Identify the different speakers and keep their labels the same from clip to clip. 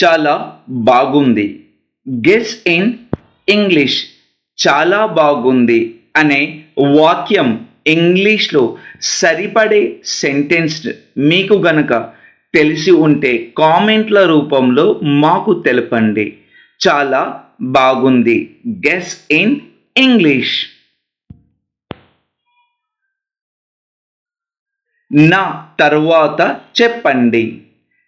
Speaker 1: చాలా బాగుంది. Guess in English. చాలా బాగుంది అనే వాక్యం ఇంగ్లీష్లో సరిపడే సెంటెన్స్ మీకు గనక తెలిసి ఉంటే కామెంట్ల రూపంలో మాకు తెలపండి. చాలా బాగుంది. Guess in English. నా తర్వాత చెప్పండి.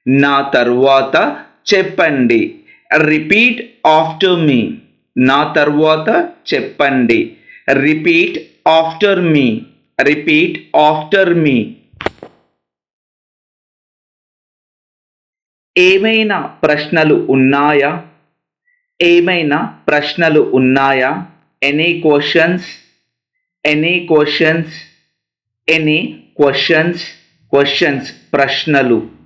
Speaker 1: నా తర్వాత చెప్పండి. రిపీట్ ఆఫ్టర్ మీ. నా తర్వాత చెప్పండి. రిపీట్ ఆఫ్టర్ మీ. రిపీట్ ఆఫ్టర్ మీ. ఏమైనా ప్రశ్నలు ఉన్నాయా? ఏమైనా ప్రశ్నలు ఉన్నాయా? Any questions? Any questions? Any questions? Questions ప్రశ్నలు.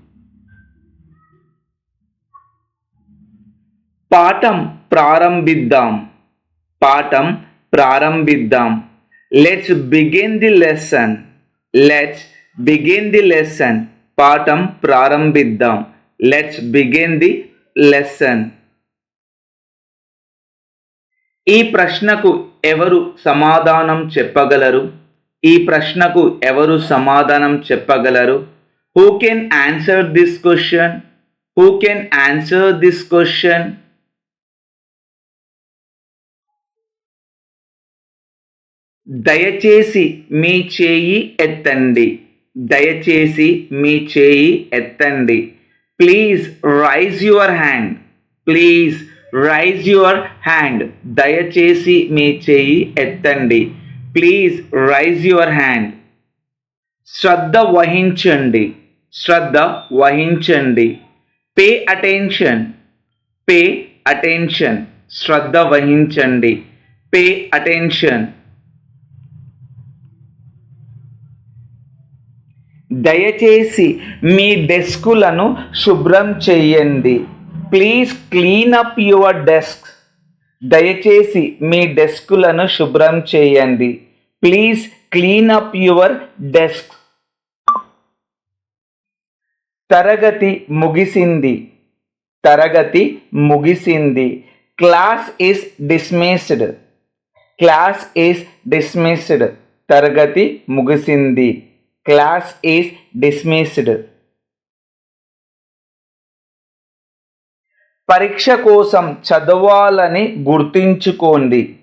Speaker 1: పాఠం ప్రారంభిద్దాం. పాఠం ప్రారంభిద్దాం. Let's begin the lesson. Let's begin the lesson. పాఠం ప్రారంభిద్దాం. Let's begin the lesson. ఈ ప్రశ్నకు ఎవరు సమాధానం చెప్పగలరు? ఈ ప్రశ్నకు ఎవరు సమాధానం చెప్పగలరు? Who can answer this question? Who can answer this question? దయచేసి మీ చేయి ఎత్తండి. దయచేసి మీ చేయి ఎత్తండి. Please raise your hand. Please raise your hand. దయచేసి మీ చేయి ఎత్తండి. Please raise your hand. శ్రద్ధ వహించండి. శ్రద్ధ వహించండి. Pay attention. Pay attention. శ్రద్ధ వహించండి. Pay attention. దయచేసి మీ డెస్కులను శుభ్రం చేయండి. Please clean up your desk. దయచేసి మీ డెస్కులను శుభ్రం చేయండి. Please clean up your desk. తరగతి ముగిసింది. తరగతి ముగిసింది. Class is dismissed. Class is dismissed. తరగతి ముగిసింది. Class is dismissed. పరీక్ష కోసం చదవాలని గుర్తుంచుకోండి.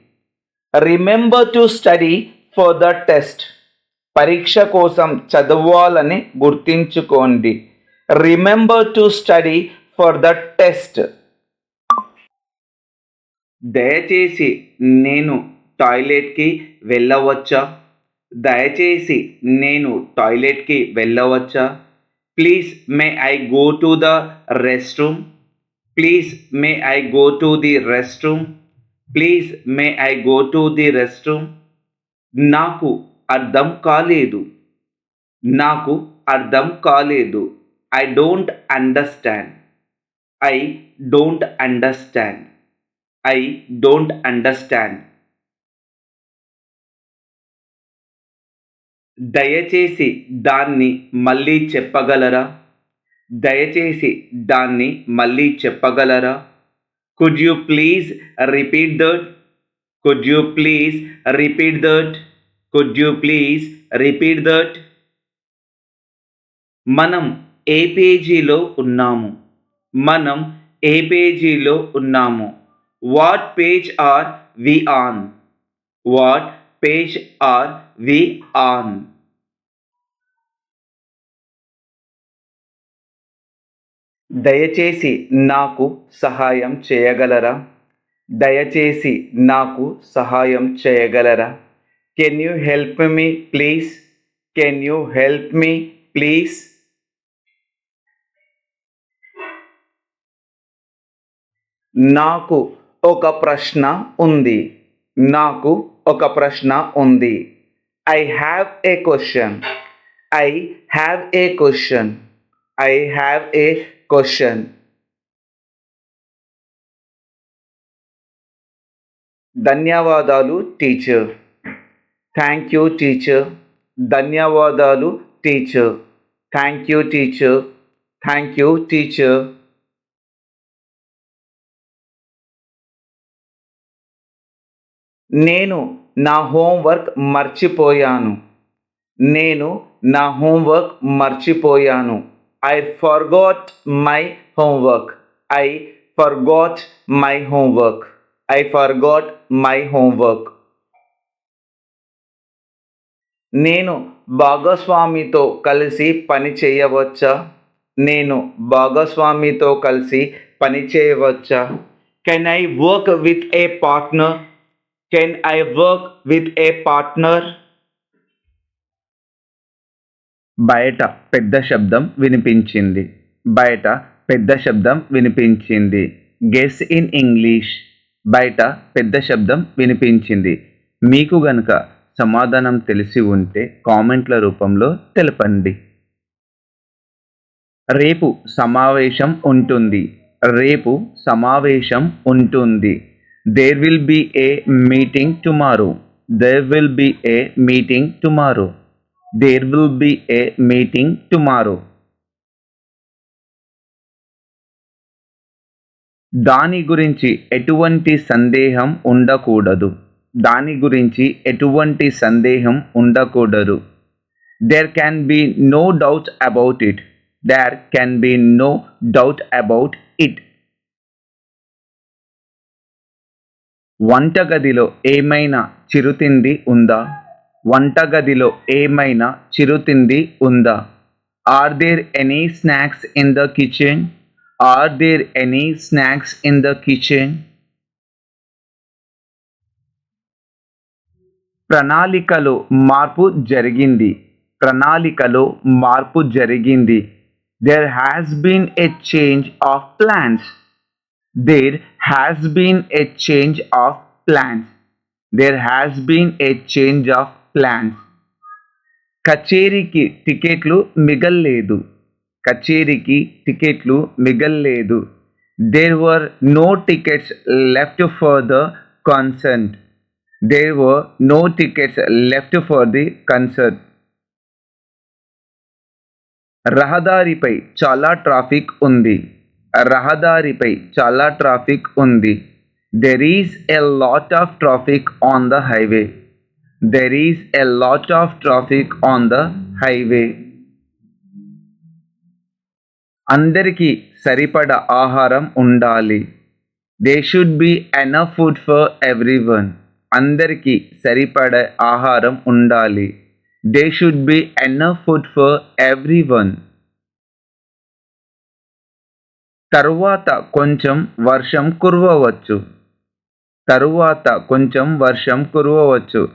Speaker 1: Remember to study for the test. పరీక్ష కోసం చదవాలని గుర్తుంచుకోండి. Remember to study for the test. దయచేసి నేను టాయిలెట్కి వెళ్ళవచ్చా? దయచేసి నేను టాయిలెట్కి వెళ్ళవచ్చా? Please may I go to the rest room. Please may I go to the rest room. Please may I go to the rest room. నాకు అర్థం కాలేదు. నాకు అర్థం కాలేదు. I don't understand. I don't understand. I don't understand. దయచేసి దాన్ని మళ్ళీ చెప్పగలరా? దయచేసి దాన్ని మళ్ళీ చెప్పగలరా? Could you please repeat that? Could you please repeat that? Could you please repeat that? మనం ఏ పేజీలో ఉన్నాము? మనం ఏ పేజీలో ఉన్నాము? What page are we on? What page are we on? దయచేసి నాకు సహాయం చేయగలరా? దయచేసి నాకు సహాయం చేయగలరా? Can you help me please? Can you help me please? నాకు ఒక ప్రశ్న ఉంది. నాకు ఒక ప్రశ్న ఉంది. I have a question. I have a question. I have a question. ధన్యవాదాలు టీచర్. Thank you teacher. ధన్యవాదాలు teacher. Thank you teacher. Thank you teacher. నేను నా హోంవర్క్ మర్చిపోయాను. నేను నా హోంవర్క్ మర్చిపోయాను. I forgot my homework. I forgot my homework. I forgot my homework. నేను భాగస్వామితో కలిసి పని చేయవచ్చా? నేను భాగస్వామితో కలిసి పని చేయవచ్చా? Can I work with a partner? Can I work with a partner? బయట పెద్ద శబ్దం వినిపించింది. బయట పెద్ద శబ్దం వినిపించింది. Guess in English. బయట పెద్ద శబ్దం వినిపించింది. మీకు గనుక సమాధానం తెలిసి ఉంటే కామెంట్ల రూపంలో తెలపండి. రేపు సమావేశం ఉంటుంది. రేపు సమావేశం ఉంటుంది. There will be a meeting tomorrow. There will be a meeting tomorrow. There will be a meeting tomorrow. దాని గురించి ఎటువంటి సందేహం ఉండకూడదు. దాని గురించి ఎటువంటి సందేహం ఉండకూడదు. There can be no doubt about it. There can be no doubt about it. వంటగదిలో ఏమైనా చిరుతిండి ఉందా? వంటగదిలో ఏమైనా చిరుతిండి ఉందా? Are there any snacks in the kitchen? Are there any snacks in the kitchen? ప్రణాళికలో మార్పు జరిగింది. ప్రణాళికలో మార్పు జరిగింది. There has been a change of plans. There has been a change of plans. There has been a change of plans. కచేరీకి టికెట్లు మిగల్లేదు. కచేరీకి టికెట్లు మిగల్లేదు. There were no tickets left for the concert. There were no tickets left for the concert. రహదారిపై చాలా traffic ఉంది. రహదారిపై చాలా traffic ఉంది. There is a lot of traffic on the highway. There is a lot of traffic on the highway. అందరికీ సరిపడ ఆహారం ఉండాలి. They should be enough food for everyone. అందరికీ సరిపడ ఆహారం ఉండాలి. They should be enough food for everyone. తరువాత కొంచెం వర్షం కురవవచ్చు. తరువాత కొంచెం వర్షం కురవవచ్చు.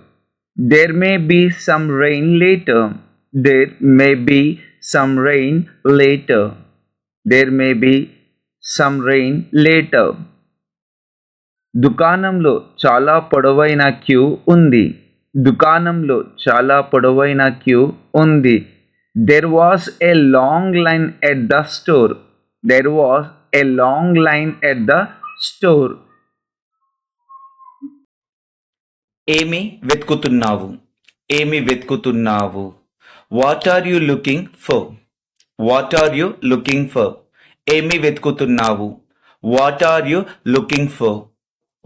Speaker 1: There may be some rain later. There may be some rain later. There may be some rain later. దుకాణంలో చాలా పొడవైన క్యూ ఉంది. దుకాణంలో చాలా పొడవైన క్యూ ఉంది. There was a long line at the store. There was a long line at the store. ఏమి వెతుకుతున్నావు? ఏమి వెతుకుతున్నావు? What are you looking for? What are you looking for? ఏమి వెతుకుతున్నావు? What are you looking for?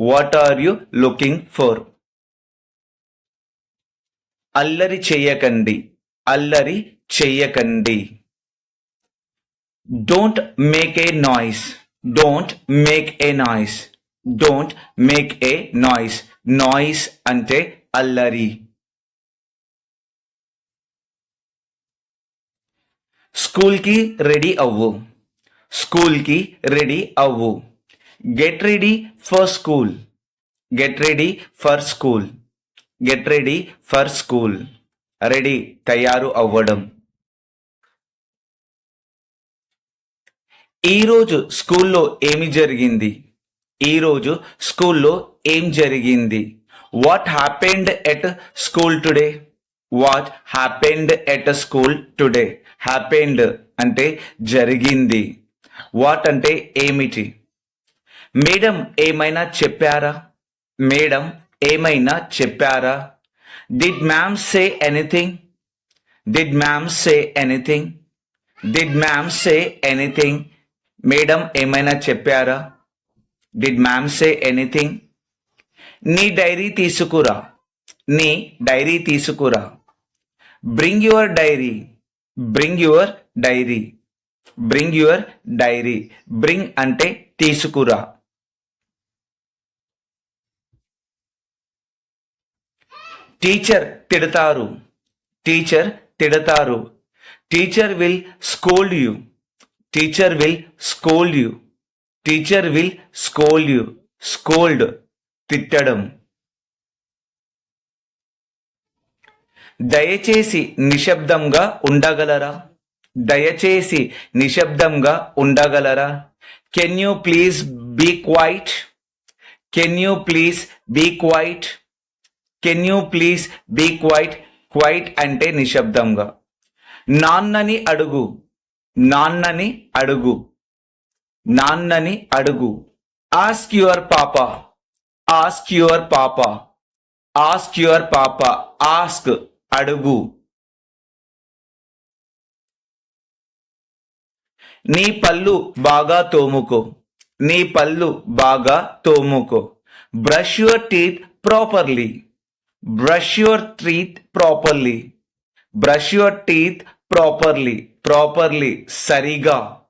Speaker 1: What are you looking for? అల్లరి చెయ్యకండి. అల్లరి చెయ్యకండి. Don't make a noise. Don't make a noise. Don't make a noise. Noise అంటే అల్లరి. స్కూల్కి ready అవ్వు. స్కూల్కి రెడీ అవ్వు. Get ready for school. Get ready for school. Get ready for school. Ready తయారు అవ్వడం. ఈరోజు స్కూల్లో ఏమి జరిగింది? ఈరోజు స్కూల్లో ఏం జరిగింది? What happened at school today? What happened at school today? Happened అంటే జరిగింది. వాట్ అంటే ఏమిటి? మేడం ఏమైనా చెప్పారా? మేడం ఏమైనా చెప్పారా? Did ma'am say anything? Did ma'am say anything? Did ma'am say anything? Madam ఏమైనా చెప్పారా? Did ma'am say anything? నీ డైరీ తీసుకురా. నీ డైరీ తీసుకురా. Bring your diary. Bring your diary. Bring your diary. Bring అంటే తీసుకురా. టీచర్ తిడతారు. టీచర్ తిడతారు. Teacher will scold you. Teacher will scold you. Teacher will scold you. Scold తిట్టడం. దయచేసి నిశ్శబ్దంగా ఉండగలరా. దయచేసి నిశ్శబ్దంగా ఉండగలరా. Can you please be quiet. Can you please be quiet. Can you please be quiet. Quiet అంటే నిశ్శబ్దంగా. నాన్నని అడుగు. నాన్నని అడుగు. నాన్నని అడుగు. Ask your papa. Ask your papa. Ask your papa. Ask అడుగు. నీ పళ్ళు బాగా తోముకో. నీ పళ్ళు బాగా తోముకో. Brush your teeth properly. Brush your teeth properly. Brush your teeth properly. Properly సరిగా.